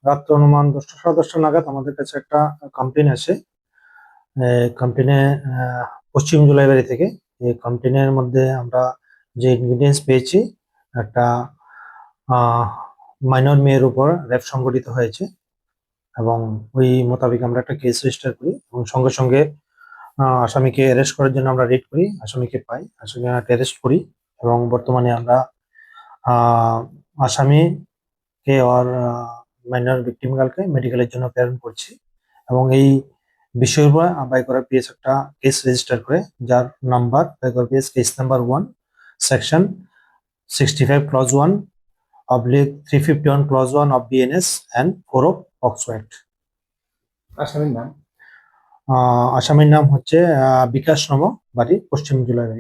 রাত্র অনুমান 10টা সাড়ে 10টা নাগাদ আমাদের কাছে একটা কমপ্লেন আসে। কমপ্লেনে পশ্চিম জুলাইবাড়ি থেকে। এই কমপ্লেনের মধ্যে আমরা যে ইনগ্রিডিয়েন্টস পেয়েছি, একটা মাইনর মেয়ের উপর রেপ সংঘটিত হয়েছে এবং ওই মোতাবেক আমরা একটা কেস রেজিস্টার করি এবং সঙ্গে সঙ্গে আসামিকে অ্যারেস্ট করার জন্য আমরা রেড করি, আসামিকে পাই, আসামিকে অ্যারেস্ট করি এবং বর্তমানে আমরা আসামিকে আর মাইনর ভিকটিম গার্লকে মেডিকেলের জন্য প্রেরণ করছি এবং এই বিষয়ের উপর বাইকরা পিএস একটা কেস রেজিস্টার করে, যার number Baikra PS case number 1 section 65 clause 1 oblique 351 clause 1 of BNS and 4 of POCSO act. আসামির নাম আসামির নাম হচ্ছে বিকাশ নম, বাড়ি পশ্চিম জুলাইবাড়ি।